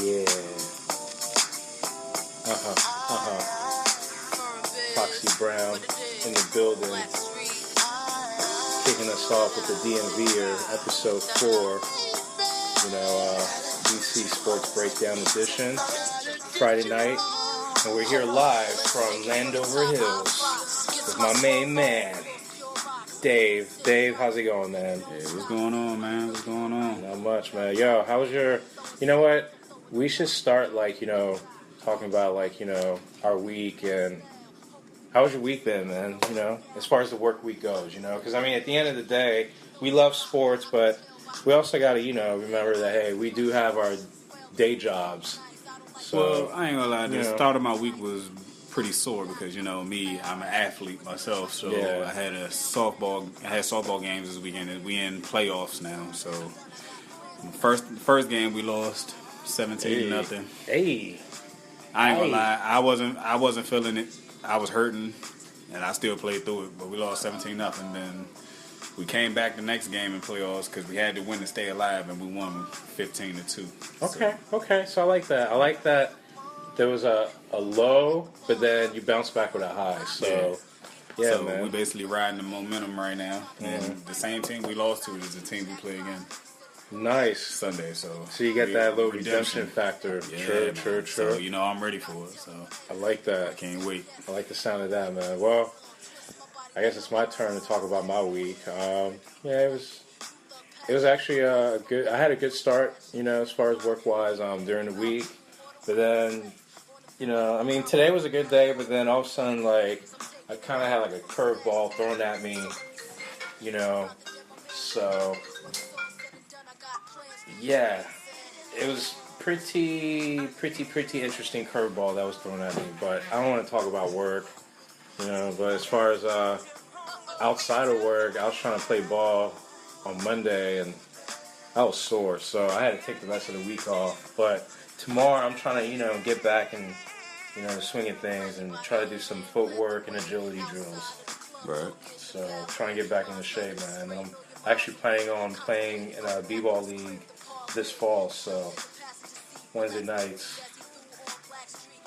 Yeah. Foxy Brown in the building. Kicking us off with the DMVer-Ep3 4. DC Sports Breakdown Edition. Friday night. And we're here live from Landover Hills with my main man, Dave. Dave, how's it going, man? Hey, what's going on, man? What's going on? Not much, man. Yo, how was your... You know what? We should start, talking about, our week and... How was your week been, man? As far as the work week goes, Because, at the end of the day, we love sports, but we also got to, remember that, hey, we do have our day jobs. So, well, I ain't gonna lie. The start of my week was pretty sore because, me, I'm an athlete myself. So yeah. I had softball games this weekend, and we in playoffs now. So first game we lost 17-0. Hey. I ain't gonna lie. I wasn't feeling it. I was hurting, and I still played through it. But we lost 17-0. Then we came back the next game in playoffs because we had to win to stay alive, and we won 15-2. Okay. So I like that. I like that there was a low, but then you bounce back with a high. So man. We basically riding the momentum right now. And the same team we lost to is the team we play again. Nice. Sunday, so you get that little redemption factor. Yeah, True. So, I'm ready for it, so. I like that. I can't wait. I like the sound of that, man. Well, I guess it's my turn to talk about my week. It was actually good. I had a good start, as far as work-wise, during the week. But then, today was a good day, but then all of a sudden, I kind of had, a curveball thrown at me, so... Yeah, it was pretty interesting curveball that was thrown at me. But I don't want to talk about work, But as far as outside of work, I was trying to play ball on Monday, and I was sore, so I had to take the rest of the week off. But tomorrow, I'm trying to, get back and, the swing of things and try to do some footwork and agility drills. Right. So trying to get back into shape, man. And I'm actually planning on playing in a b-ball league this fall, so Wednesday nights.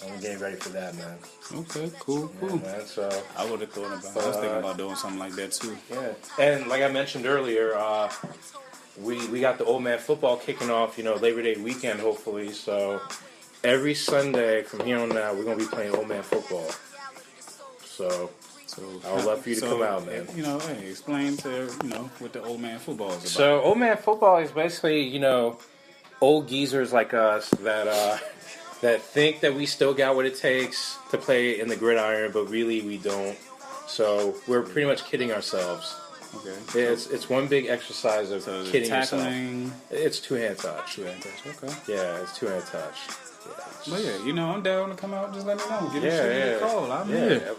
I'm getting ready for that, man. Okay, cool. Yeah, man, so I would have thought about I was thinking about doing something like that too. Yeah. And like I mentioned earlier, we got the old man football kicking off, Labor Day weekend hopefully. So every Sunday from here on out we're gonna be playing old man football. So I would love for you to come out, man. Hey, explain to, what the old man football is about. So, old man football is basically, old geezers like us that think that we still got what it takes to play in the gridiron, but really we don't. So, we're pretty much kidding ourselves. Okay. It's one big exercise of kidding tackling. yourself. It's two-hand touch. Two-hand touch, okay. Yeah, it's two-hand touch. But I'm down to come out. Just let me know. Give me a call. I'm here.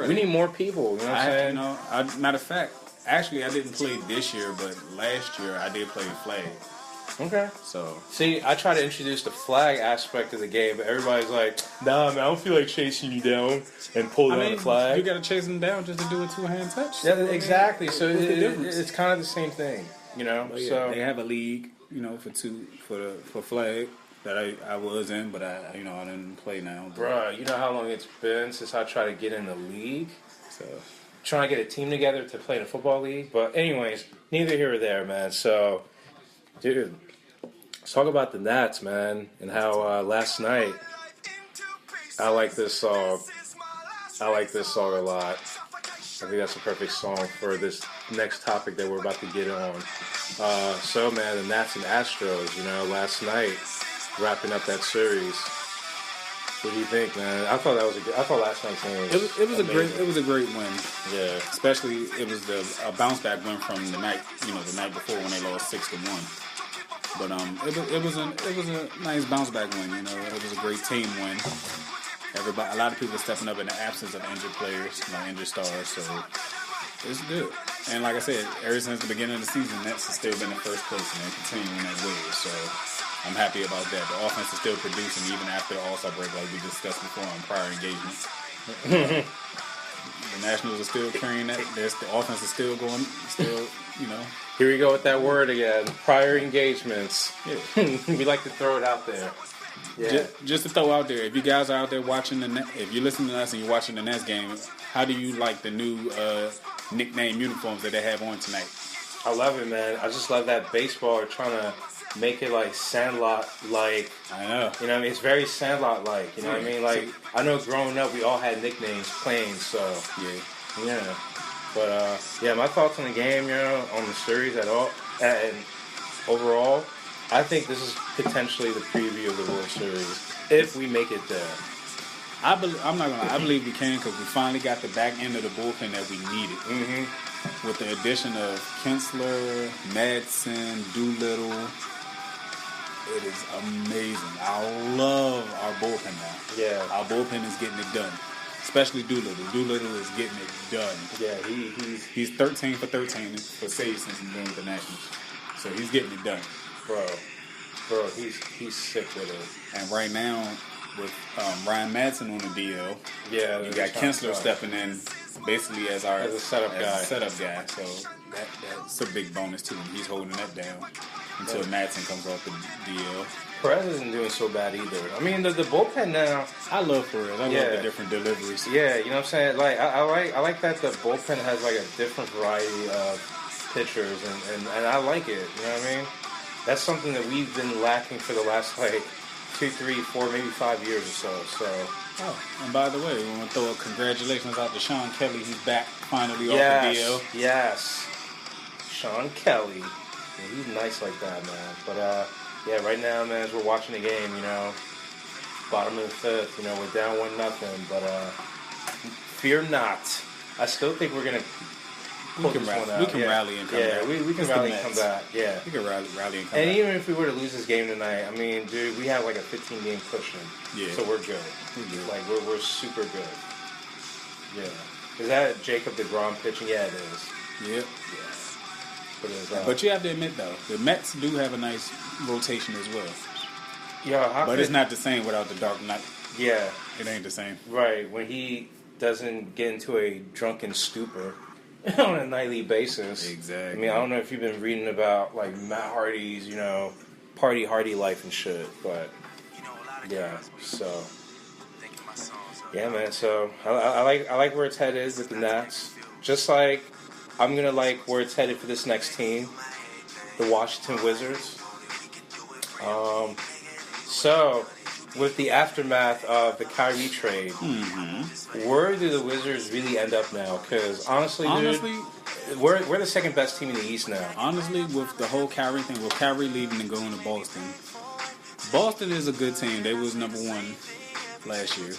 We need more people. You know what I'm saying? Matter of fact, actually, I didn't play this year, but last year I did play flag. Okay. So see, I try to introduce the flag aspect of the game, but everybody's like, "Nah, man, I don't feel like chasing you down and pulling on the flag." You got to chase them down just to do a two-hand touch. Yeah, exactly. So it's kind of the same thing, So they have a league, for flag. That I was in, but I didn't play now. Bruh, you know how long it's been since I tried to get in the league? So, trying to get a team together to play in a football league. But anyways, neither here or there, man. So, dude, let's talk about the Nats, man, and how last night, I like this song. I like this song a lot. I think that's a perfect song for this next topic that we're about to get on. Man, the Nats and Astros, last night, wrapping up that series. What do you think, man? I thought last night's game was it was a great win. Yeah. Especially it was a bounce back win from the night before when they lost 6-1. But it was a nice bounce back win, It was a great team win. A lot of people stepping up in the absence of injured players, injured stars, so it's good. And like I said, ever since the beginning of the season, Nets has still been in first place and they're continuing that way. So I'm happy about that. The offense is still producing even after the All-Star break, like we discussed before on prior engagements. The Nationals are still carrying that. The offense is still going. Still, Here we go with that word again. Prior engagements. Yeah. We like to throw it out there. Yeah. Just to throw out there, if you guys are out there watching if you're listening to us and you're watching the Nets game, how do you like the new nickname uniforms that they have on tonight? I love it, man. I just love that baseball are trying to make it like Sandlot-like. I know. You know what I mean? It's very Sandlot-like. You know what I mean? Like, I know growing up we all had nicknames playing, so. Yeah. But, my thoughts on the game, on the series at all, and overall, I think this is potentially the preview of the World Series, if we make it there. I'm not gonna lie. I believe we can because we finally got the back end of the bullpen that we needed. Mm-hmm. With the addition of Kinsler, Madsen, Doolittle, it is amazing. I love our bullpen now. Yeah. Our bullpen is getting it done. Especially Doolittle. Doolittle is getting it done. Yeah, he's 13 for 13 for saves since he's been with the Nationals. So he's getting it done. Bro, he's sick with it. And right now, with Ryan Madsen on the DL, you got Kinsler stepping in basically as a setup guy. So that's a big bonus to him. He's holding that down until Madsen comes off the DL. Perez isn't doing so bad either. I mean, the bullpen now. I love Perez. I love the different deliveries. Yeah, you know what I'm saying. Like I like that the bullpen has like a different variety of pitchers, and I like it. You know what I mean? That's something that we've been lacking for the last 2, 3, 4, maybe 5 years or so. Oh, and by the way, we want to throw a congratulations out to Sean Kelly. He's back finally off the DL. Yes, Sean Kelly. Yeah, he's nice like that, man. But right now, man, as we're watching the game, bottom of the 5th, we're down 1-0. But fear not. I still think we're gonna. We can rally and come back. Yeah, we can rally and come back. Yeah. We can rally and come back. And even if we were to lose this game tonight, I mean, dude, we have like a 15-game cushion. Yeah. So we're good. Like, we're super good. Yeah. Is that Jacob DeGrom pitching? Yeah, it is. Yep. Yeah. But you have to admit, though, the Mets do have a nice rotation as well. Yeah, but it's not the same without the Dark Knight. Yeah. It ain't the same. Right. When he doesn't get into a drunken stupor on a nightly basis. Exactly. I mean, I don't know if you've been reading about like Matt Hardy's, party hardy life and shit, but yeah. So yeah, man. So I like where its head is with the Nats. Just like I'm gonna like where it's headed for this next team, the Washington Wizards. So with the aftermath of the Kyrie trade, where do the Wizards really end up now? Because honestly, dude, we're the second best team in the East now. Honestly, with the whole Kyrie thing, with Kyrie leaving and going to Boston is a good team. They was number 1 last year.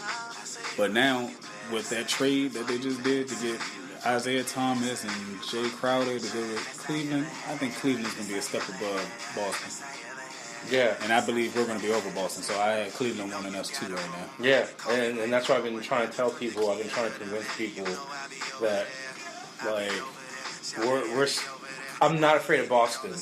But now, with that trade that they just did to get Isaiah Thomas and Jay Crowder to go with Cleveland, I think Cleveland's going to be a step above Boston. Yeah. And I believe we're going to be over Boston. So I had Cleveland winning us too right now. Yeah. And that's why I've been trying to tell people, I've been trying to convince people that, like, I'm not afraid of Boston.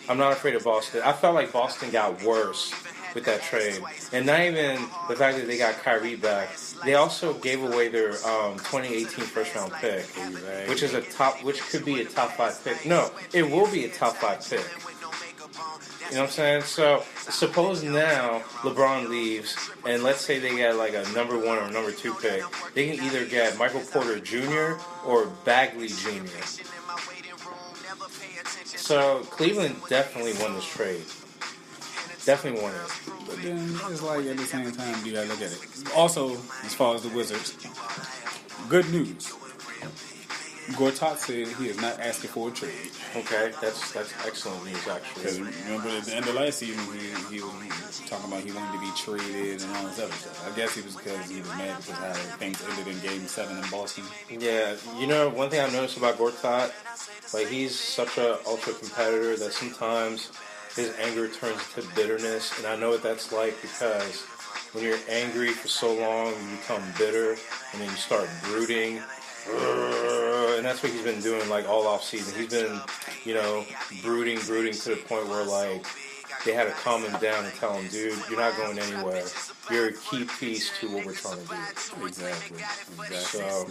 I'm not afraid of Boston. I felt like Boston got worse with that trade. And not even the fact that they got Kyrie back. They also gave away their 2018 first-round pick, which could be a top 5 pick. No, it will be a top 5 pick. You know what I'm saying? So, suppose now LeBron leaves, and let's say they get like a number 1 or number 2 pick. They can either get Michael Porter Jr. or Bagley Jr. So, Cleveland definitely won this trade. Definitely won it. But then, it's like at the same time, you gotta look at it. Also, as far as the Wizards, good news. Gortat said he is not asking for a trade. Okay, that's excellent news, actually. Because remember at the end of last season, he was talking about he wanted to be traded and all this other stuff. I guess it was because he was mad because how things ended in Game 7 in Boston. Yeah, one thing I've noticed about Gortat, like he's such a ultra competitor that sometimes his anger turns to bitterness, and I know what that's like because when you're angry for so long, you become bitter, and then you start brooding. And that's what he's been doing like all off season. He's been, brooding to the point where like they had to calm him down and tell him, dude, you're not going anywhere. You're a key piece to what we're trying to do. Exactly. So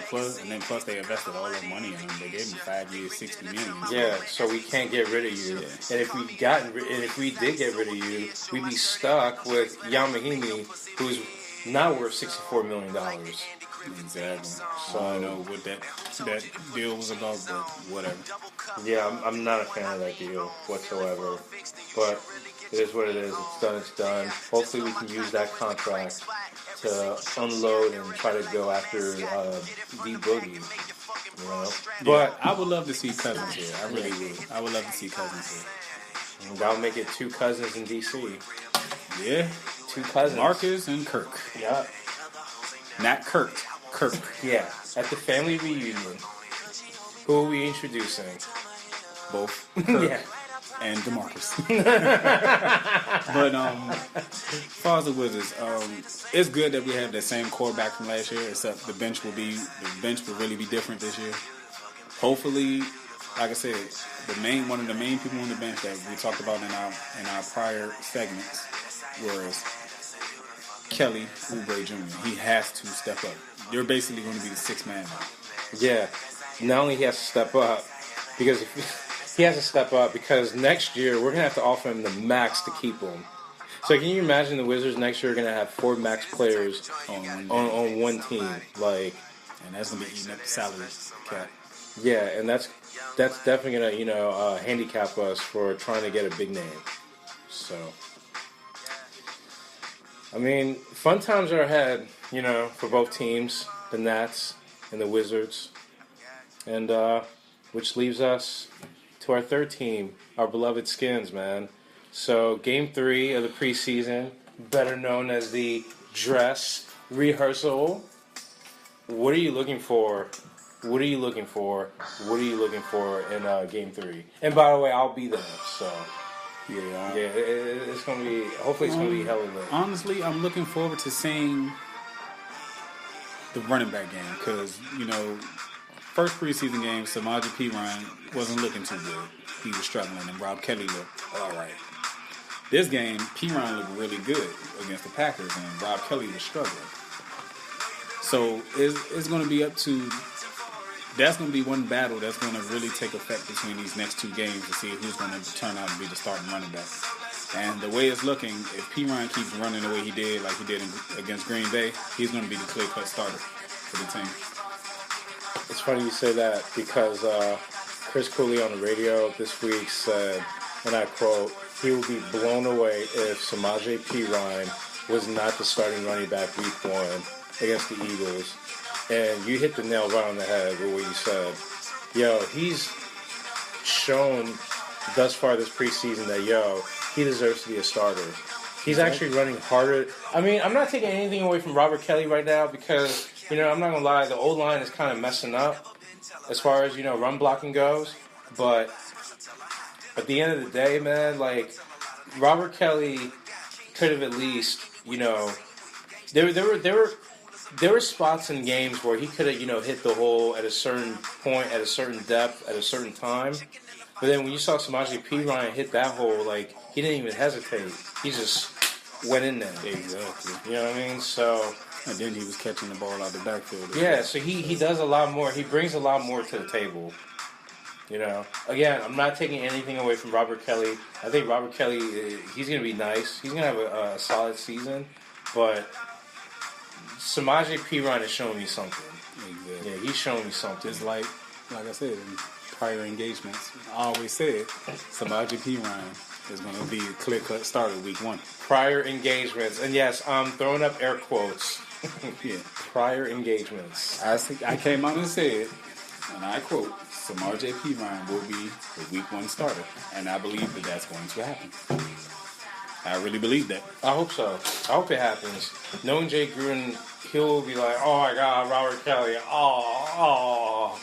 Plus they invested all that money in him. They gave him 5 years, $60 million. yeah, so we can't get rid of you. Yeah. And if we did get rid of you, we'd be stuck with Yamahimi, who's now worth $64 million. Exactly. So I don't know what that deal was about, but whatever. Yeah, I'm not a fan of that deal whatsoever. But it is what it is. It's done. It's done. Hopefully we can use that contract to unload and try to go after D Boogie. You know? But I would love to see Cousins here. I really would. I would love to see Cousins here. And that'll make it 2 cousins in DC. Yeah. 2 cousins. Marcus and Kirk. Yeah. Not Kirk. Kirk. Yeah. At the family reunion, who are we introducing? Both. Kirk Yeah. and DeMarcus. But as far as the Wizards, it's good that we have the same quarterback from last year, except the bench will really be different this year. Hopefully, like I said, one of the main people on the bench that we talked about in our prior segments was Kelly Oubre Jr. He has to step up. You're basically going to be the 6th man now. Yeah. Not only he has to step up, because he has to step up because next year we're going to have to offer him the max to keep him. So can you imagine the Wizards next year are going to have 4 max players on one team? Like, and that's going to be eating up the salary cap. Yeah, and that's definitely going to, handicap us for trying to get a big name. So, I mean, fun times are ahead, for both teams, the Nats and the Wizards. And which leaves us to our 3rd team, our beloved Skins, man. So, Game 3 of the preseason, better known as the dress rehearsal. What are you looking for? What are you looking for? What are you looking for in Game 3? And by the way, I'll be there, so... Yeah, it's going to be... Hopefully it's going to be hella lit. Honestly, I'm looking forward to seeing the running back game because, first preseason game, Samaje Perine wasn't looking too good. He was struggling, and Rob Kelly looked all right. This game, Perine looked really good against the Packers, and Rob Kelly was struggling. So it's going to be up to... That's going to be one battle that's going to really take effect between these next 2 games to see who's going to turn out to be the starting running back. And the way it's looking, if Perine keeps running the way he did, like he did against Green Bay, he's going to be the clear-cut starter for the team. It's funny you say that because Chris Cooley on the radio this week said, and I quote, he would be blown away if Samaje Perine was not the starting running back week 1 against the Eagles. And you hit the nail right on the head with what you said. He's shown thus far this preseason that, he deserves to be a starter. He's actually running harder. I mean, I'm not taking anything away from Robert Kelly right now because, I'm not going to lie, the O-line is kind of messing up as far as, run blocking goes. But at the end of the day, man, like, Robert Kelly could have at least, there were spots in games where he could have, hit the hole at a certain point, at a certain depth, at a certain time. But then when you saw Samaje Perine hit that hole, like, he didn't even hesitate. He just went in there. Exactly. You know what I mean? So... And then he was catching the ball out the backfield. Yeah, so he does a lot more. He brings a lot more to the table. Again, I'm not taking anything away from Robert Kelly. I think Robert Kelly, he's going to be nice. He's going to have a solid season. But... Samaje Perine is showing me something. Exactly. Yeah, he's showing me something. Just like I said in prior engagements, I always said Samaje Perine is going to be a clear-cut starter week 1. Prior engagements. And yes, I'm throwing up air quotes. Yeah. Prior engagements. I came out and said, and I quote, Samaje Perine will be the week 1 starter. And I believe that that's going to happen. I really believe that. I hope so. I hope it happens. Knowing Jay Gruden, he'll be like, oh my God, Robert Kelly, oh.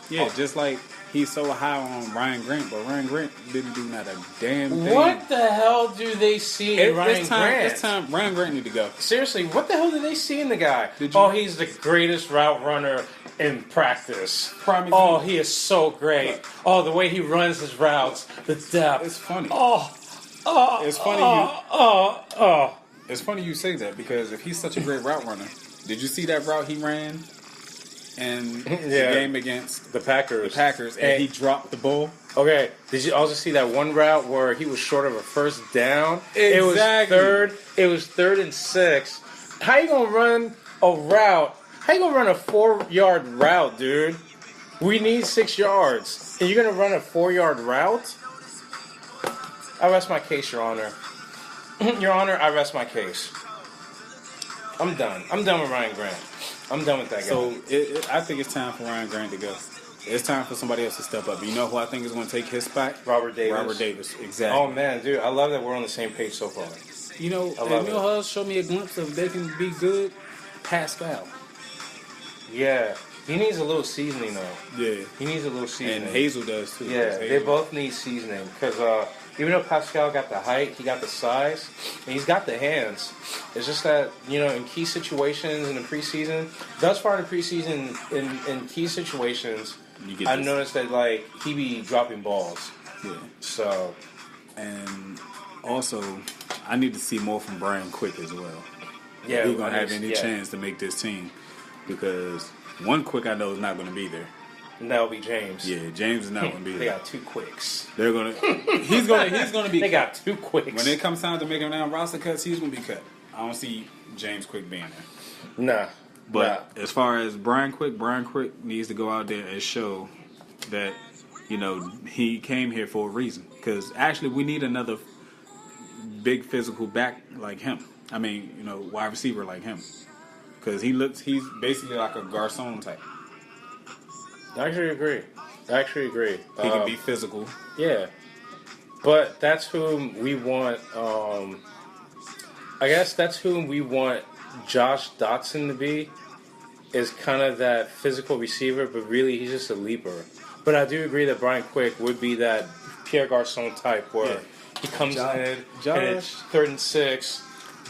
Yeah, just like he's so high on Ryan Grant, but Ryan Grant didn't do not a damn thing. What the hell do they see in Ryan Grant? It's time Ryan Grant need to go. Seriously, what the hell did they see in the guy? He's the greatest route runner in practice. Oh, he is so great. Oh, the way he runs his routes, the depth. It's funny. Oh, It's funny It's funny you say that because if he's such a great route runner, did you see that route he ran in the game against the Packers? And he dropped the ball. Okay, did you also see that one route where he was short of a first down? Exactly. It was 3rd and 6. How you gonna run a route? How you gonna run a 4-yard route, dude? We need 6 yards, and you're gonna run a 4-yard route? I rest my case, Your Honor. Your Honor, I rest my case. I'm done. I'm done with Ryan Grant. I'm done with that guy. So I think it's time for Ryan Grant to go. It's time for somebody else to step up. You know who I think is going to take his spot? Robert Davis. Robert Davis, exactly. Oh, man, dude, I love that we're on the same page so far. You know, Emil Hus showed me a glimpse of they can be good. Pascal. Yeah. He needs a little seasoning, though. Yeah. He needs a little seasoning. And Hazel does, too. Yeah, they both need seasoning. Because even though Pascal got the height, he got the size, and he's got the hands. It's just that, in key situations in the preseason, thus far in the preseason, in key situations, I've noticed that, he be dropping balls. Yeah. So. And also, I need to see more from Brian Quick as well. Yeah. If he's going to have any chance to make this team. Because one Quick I know is not going to be there. And that'll be James. Yeah, James is not going to be there. They got 2 quicks. They're going to. He's going to be. They got 2 quicks. When it comes time to make him down roster cuts, he's going to be cut. I don't see James Quick being there. Nah. But as far as Brian Quick needs to go out there and show that he came here for a reason. Because actually, we need another big physical back like him. I mean, wide receiver like him. Because he's basically like a Garcon type. I actually agree. He can be physical. Yeah. But that's whom we want. I guess that's whom we want Josh Dotson to be. Is kind of that physical receiver, but really he's just a leaper. But I do agree that Brian Quick would be that Pierre Garcon type where he comes in and it's 3rd and 6.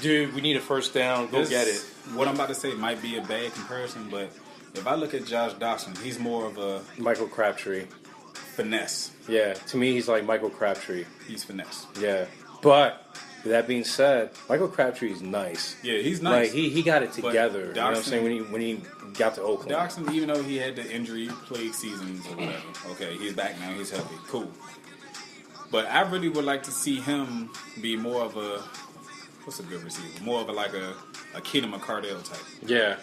Dude, we need a first down. Go get it. What I'm about to say might be a bad comparison, but if I look at Josh Dawson, he's more of a Michael Crabtree. Finesse. Yeah, to me he's like Michael Crabtree. He's finesse. Yeah. But with that being said, Michael Crabtree is nice. Yeah, he's nice. He got it together. Dawson, you know what I'm saying? When he got to Oakland. Dawson, even though he had the injury plague seasons or whatever, okay, he's back now, he's healthy. Cool. But I really would like to see him be more of a what's a good receiver? More of a Keenan McCardell type. Yeah.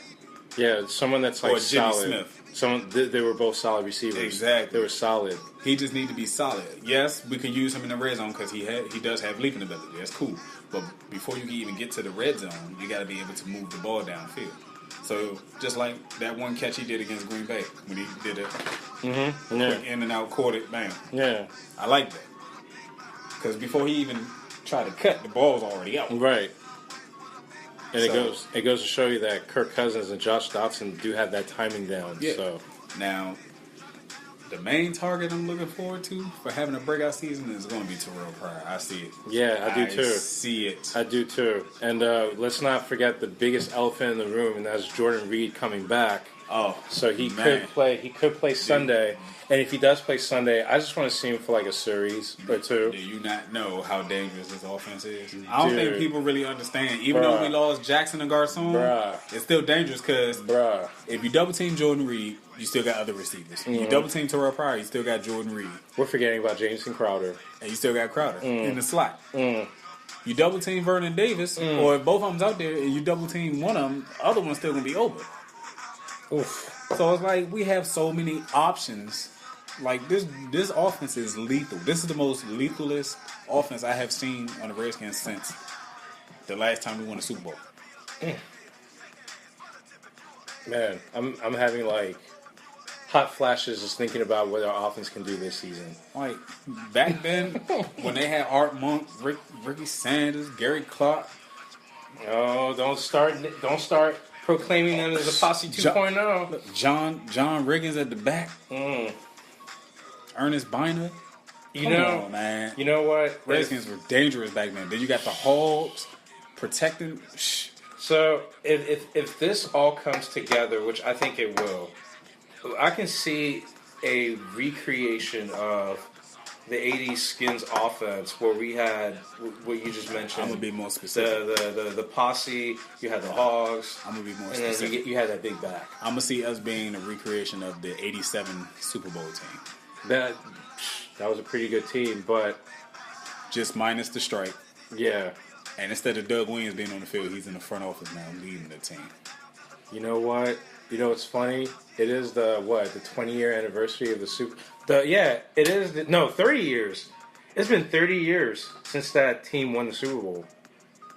Yeah, someone that's like or Jimmy solid. Smith. They were both solid receivers. Exactly. They were solid. He just need to be solid. Yes, we can use him in the red zone because he does have leaping ability. That's cool. But before you can even get to the red zone, you got to be able to move the ball downfield. So just like that one catch he did against Green Bay when he did it, quick in and out, caught it, bam. Yeah, I like that because before he even tried to cut, the ball's already out. Right. And it goes to show you that Kirk Cousins and Josh Dotson do have that timing down. Yeah. So now, the main target I'm looking forward to for having a breakout season is going to be Terrell Pryor. I see it. Yeah, I do too. See it. I do too. And let's not forget the biggest elephant in the room, and that's Jordan Reed coming back. Oh, so he could play. He could play Sunday, and if he does play Sunday, I just want to see him for like a series or two. Do you not know how dangerous this offense is? I don't think people really understand. Even though we lost Jackson and Garcon, it's still dangerous because if you double team Jordan Reed, you still got other receivers. You double team Terrell Pryor, you still got Jordan Reed. We're forgetting about Jameson Crowder, and you still got Crowder in the slot. You double team Vernon Davis, or if both of them's out there, and you double team one of them, the other one's still gonna be open. Oof. So it's like we have so many options. Like this offense is lethal. This is the most lethalest offense I have seen on the Redskins since the last time we won a Super Bowl. Man, I'm having like hot flashes just thinking about what our offense can do this season. Like back then, when they had Art Monk, Ricky Sanders, Gary Clark. Oh, don't start proclaiming them as a posse 2.0. John Riggins at the back. Ernest Biner. Come on, man. You know what? Redskins were dangerous back then. Then you got the Hogs protecting. So if this all comes together, which I think it will, I can see a recreation of the '80s Skins offense where we had what you just mentioned. I'm gonna be more specific. The posse. You had the Hogs. I'm gonna be more and specific. then you had that big back. I'm gonna see us being a recreation of the '87 Super Bowl team. That was a pretty good team, but just minus the stripe. Yeah. And instead of Doug Williams being on the field, he's in the front office now leading the team. You know what? You know what's funny? It is the 20-year anniversary of the Super. It is. 30 years. It's been 30 years since that team won the Super Bowl.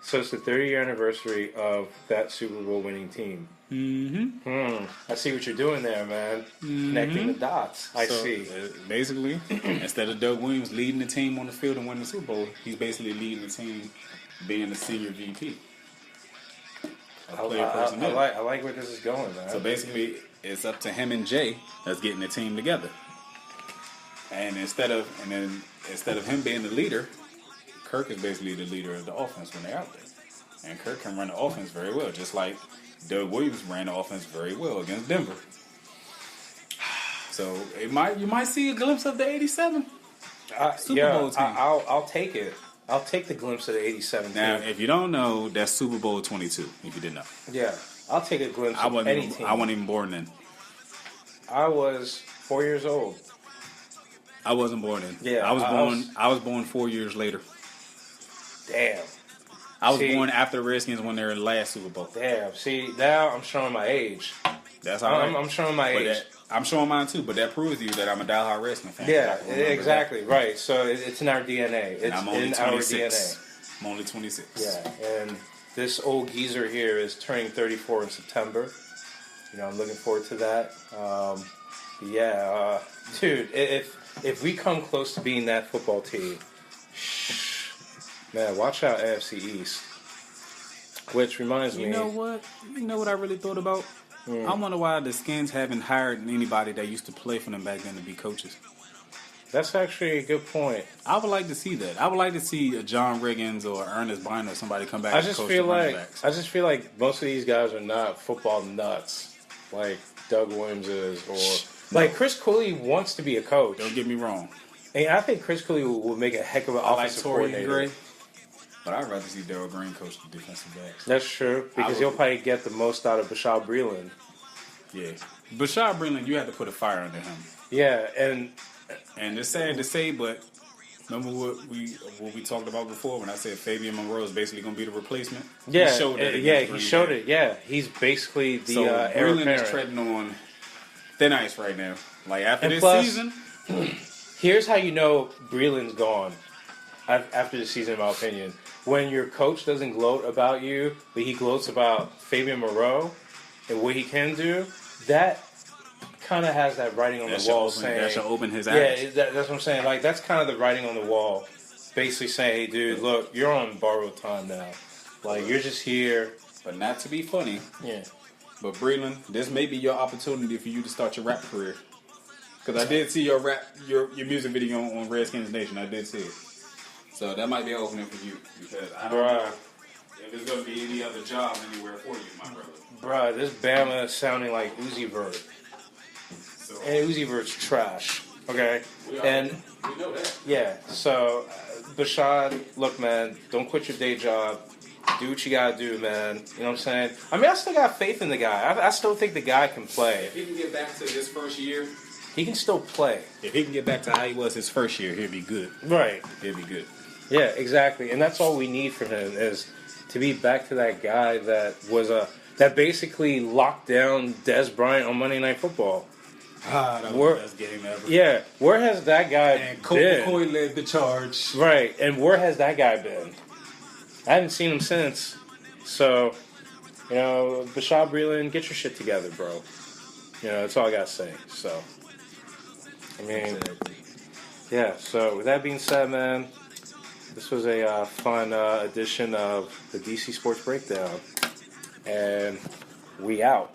So it's the 30-year anniversary of that Super Bowl winning team. Mm-hmm. I see what you're doing there, man. Mm-hmm. Connecting the dots. I see. Basically, instead of Doug Williams leading the team on the field and winning the Super Bowl, he's basically leading the team being the senior VP. I like where this is going, man. So basically, it's up to him and Jay that's getting the team together. And instead of him being the leader, Kirk is basically the leader of the offense when they're out there. And Kirk can run the offense very well, just like Doug Williams ran the offense very well against Denver. So you might see a glimpse of the '87 Super Bowl team. I'll take it. I'll take the glimpse of the '87 Now, team. if you don't know, that's Super Bowl 22. If you didn't know, yeah, I'll take a glimpse of any team. I wasn't even born then. I was 4 years old. I wasn't born then. Yeah, I was born 4 years later. Damn. I was born after the Redskins won their last Super Bowl. Damn. See, now I'm showing my age. That's all right. I'm showing my age. I'm showing mine too, but that proves to you that I'm a diehard Redskins fan. Yeah, exactly. Right. So it's in our DNA. It's I'm only in 26. our DNA. I'm only 26. Yeah, and this old geezer here is turning 34 in September. You know, I'm looking forward to that. Dude, if we come close to being that football team, man, watch out AFC East. Which reminds me. You know what I really thought about? I wonder why the Skins haven't hired anybody that used to play for them back then to be coaches. That's actually a good point. I would like to see that. I would like to see a John Riggins or Ernest Biner or somebody come back. I just feel like most of these guys are not football nuts like Doug Williams is, or like Chris Cooley wants to be a coach. Don't get me wrong. And I think Chris Cooley will make a heck of an offensive coordinator. Gray, but I'd rather see Darryl Green coach the defensive backs. That's true, because he'll probably get the most out of Bashaud Breeland. Yeah. Bashaud Breeland, you had to put a fire under him. Yeah, and it's sad to say, but remember what we talked about before when I said Fabian Monroe is basically going to be the replacement? Yeah, he showed that. He showed it. Yeah, he's basically the heir apparent. Breeland is treading on thin ice right now. Like after this season. Here's how you know Breeland's gone after this season, in my opinion. When your coach doesn't gloat about you, but he gloats about Fabian Moreau and what he can do, that kind of has that writing on the wall saying... That should open his eyes. Yeah, that's what I'm saying. Like, that's kind of the writing on the wall. Basically saying, hey, dude, look, you're on borrowed time now. Like, you're just here. But not to be funny. Yeah. But Breeland, this may be your opportunity for you to start your rap career. Because I did see your music video on Redskins Nation. I did see it. So that might be an opening for you. Because I don't know if there's going to be any other job anywhere for you, my brother. Bruh, this Bama is sounding like Uzi Vert. So, and Uzi Vert's trash. Okay? We know that. Yeah, so Bashaud, look, man, don't quit your day job. Do what you gotta do, man. You know what I'm saying? I mean, I still got faith in the guy. I still think the guy can play. If he can get back to his first year... He can still play. If he can get back to how he was his first year, he'll be good. Right. He'll be good. Yeah, exactly. And that's all we need from him is to be back to that guy that was that basically locked down Des Bryant on Monday Night Football. That was the best game ever. Yeah. Where has that guy and Colt been? McCoy led the charge. Right. And where has that guy been? I haven't seen him since. So, you know, Bashaud Breeland, get your shit together, bro. You know, that's all I got to say. So, I mean, yeah. So, with that being said, man, this was a fun edition of the DC Sports Breakdown. And we out.